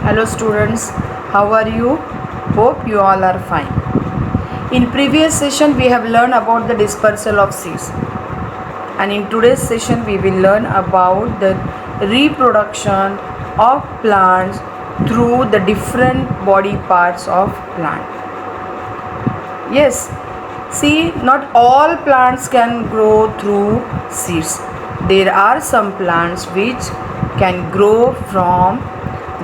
Hello students, how are you? Hope you all are fine. In previous session we have learned about the dispersal of seeds, and in today's session we will learn about the reproduction of plants through the different body parts of plant. Yes, see, not all plants can grow through seeds. There are some plants which can grow from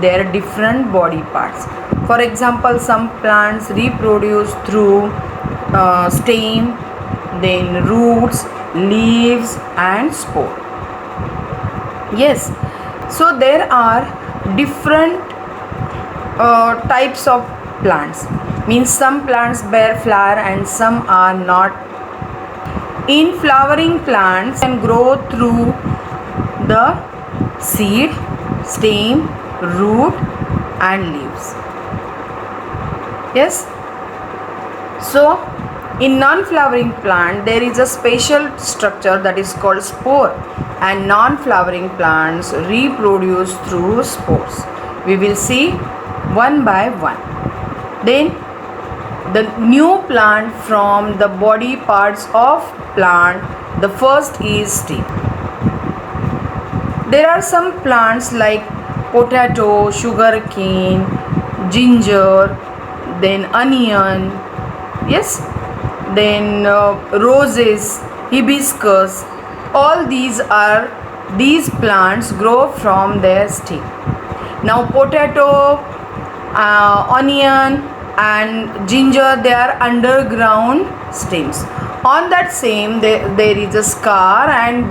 their different body parts. For example, some plants reproduce through stem, then roots, leaves and spore. Yes, so there are different types of plants. Means some plants bear flower and some are not. In flowering plants can grow through the seed, stem, root and leaves. Yes, so in non-flowering plant there is a special structure that is called spore, and non-flowering plants reproduce through spores. We will see one by one. Then the new plant from the body parts of plant, the first is stem. There are some plants like potato, sugarcane, ginger, then onion, yes, then roses, hibiscus. All these plants grow from their stem. Now potato, onion and ginger, they are underground stems. On that stem there is a scar, and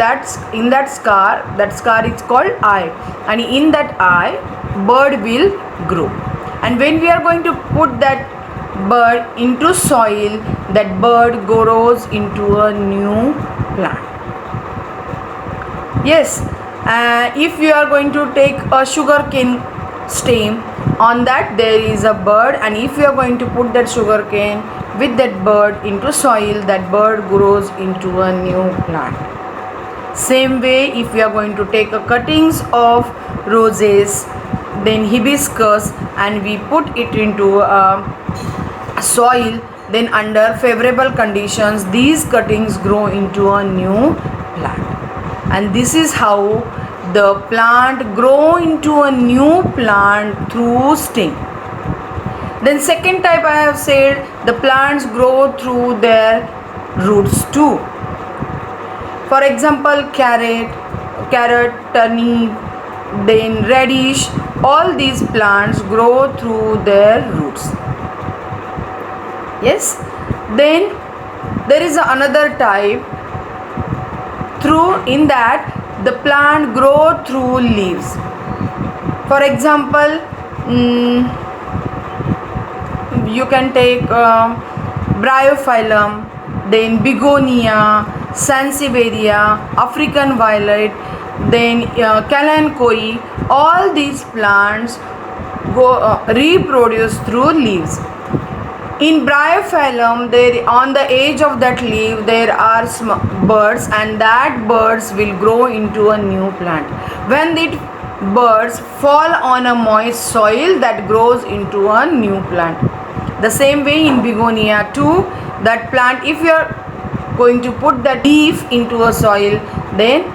in that scar is called eye, and in that eye bird will grow. And when we are going to put that bird into soil, that bird grows into a new plant. Yes, if you are going to take a sugarcane stem, on that there is a bird, and if you are going to put that sugarcane with that bird into soil, that bird grows into a new plant. Same way, if we are going to take a cuttings of roses, then hibiscus, and we put it into soil, then under favorable conditions these cuttings grow into a new plant. And this is how the plant grow into a new plant through stem. Then second type I have said, the plants grow through their roots too. For example, carrot, turnip, then radish, all these plants grow through their roots. Yes, then there is another type, in that the plant grow through leaves. For example, you can take bryophyllum, then begonia, sansevieria, African violet, then kalanchoe. All these plants reproduce through leaves. In bryophyllum, on the edge of that leaf there are birds, and that birds will grow into a new plant. When the birds fall on a moist soil, that grows into a new plant. The same way in begonia too, that plant, if you are going to put that leaf into a soil, then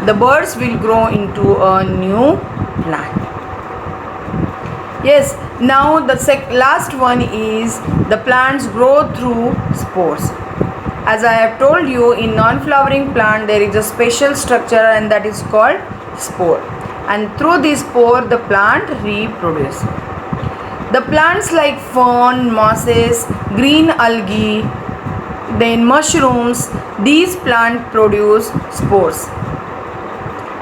the birds will grow into a new plant. Yes, now the last one is the plants grow through spores. As I have told you, in non-flowering plant there is a special structure, and that is called spore, and through this spore the plant reproduces. The plants like fern, mosses, green algae, then mushrooms, these plants produce spores,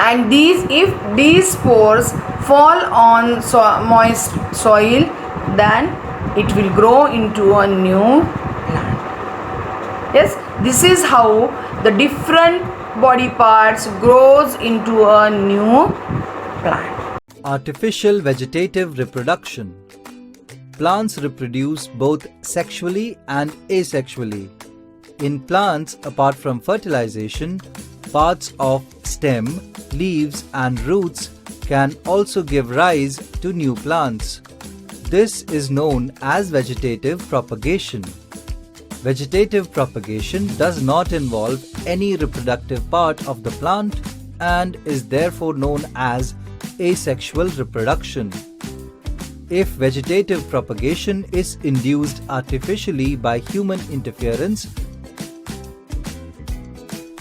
and if these spores fall on moist soil, then it will grow into a new plant. Yes, this is how the different body parts grows into a new plant. Artificial vegetative reproduction. Plants reproduce both sexually and asexually. In plants, apart from fertilization, parts of stem, leaves and roots can also give rise to new plants. This is known as vegetative propagation. Vegetative propagation does not involve any reproductive part of the plant and is therefore known as asexual reproduction. If vegetative propagation is induced artificially by human interference,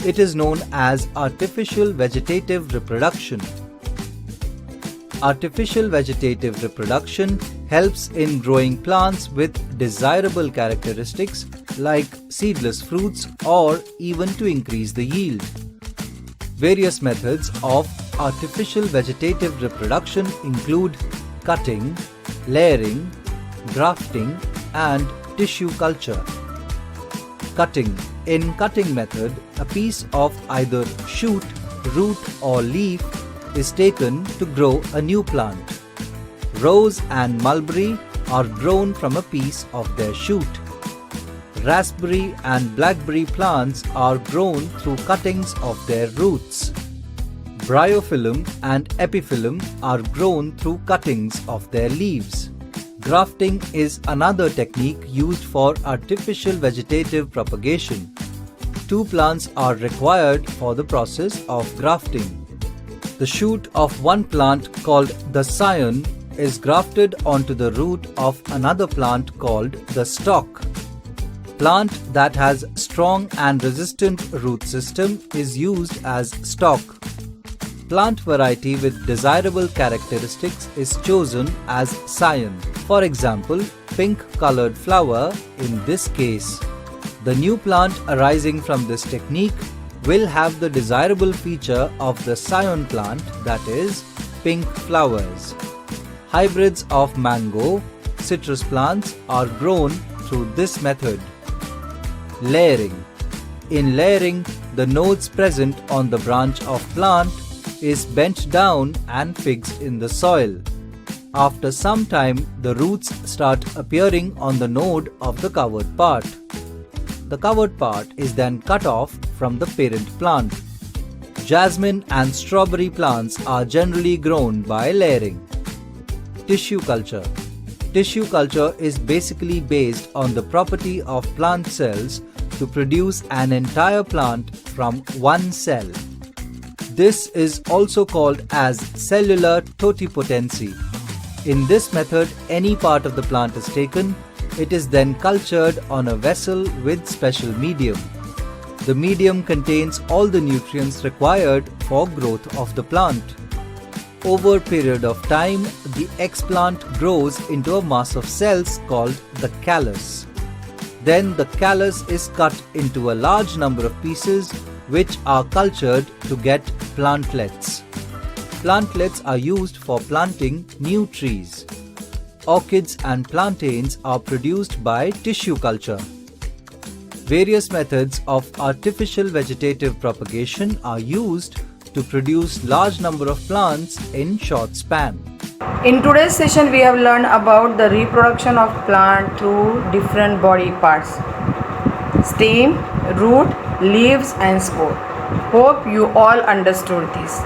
it is known as artificial vegetative reproduction. Artificial vegetative reproduction helps in growing plants with desirable characteristics like seedless fruits or even to increase the yield. Various methods of artificial vegetative reproduction include cutting, layering, grafting, and tissue culture. Cutting. In cutting method, a piece of either shoot, root, or leaf is taken to grow a new plant. Rose and mulberry are grown from a piece of their shoot. Raspberry and blackberry plants are grown through cuttings of their roots. Bryophyllum and epiphyllum are grown through cuttings of their leaves. Grafting is another technique used for artificial vegetative propagation. Two plants are required for the process of grafting. The shoot of one plant called the scion is grafted onto the root of another plant called the stalk. Plant that has strong and resistant root system is used as stalk. Plant variety with desirable characteristics is chosen as scion. For example, pink colored flower in this case. The new plant arising from this technique will have the desirable feature of the scion plant, that is, pink flowers. Hybrids of mango, citrus plants are grown through this method. Layering. In layering, the nodes present on the branch of plant is bent down and fixed in the soil. After some time, the roots start appearing on the node of the covered part. The covered part is then cut off from the parent plant. Jasmine and strawberry plants are generally grown by layering. Tissue culture. Tissue culture is basically based on the property of plant cells to produce an entire plant from one cell. This is also called as cellular totipotency. In this method, any part of the plant is taken. It is then cultured on a vessel with special medium. The medium contains all the nutrients required for growth of the plant. Over a period of time, the ex-plant grows into a mass of cells called the callus. Then the callus is cut into a large number of pieces which are cultured to get plantlets. Plantlets are used for planting new trees. Orchids and plantains are produced by tissue culture. Various methods of artificial vegetative propagation are used to produce large number of plants in short span. In today's session, we have learned about the reproduction of plant through different body parts: stem, root, leaves and spore. Hope you all understood this.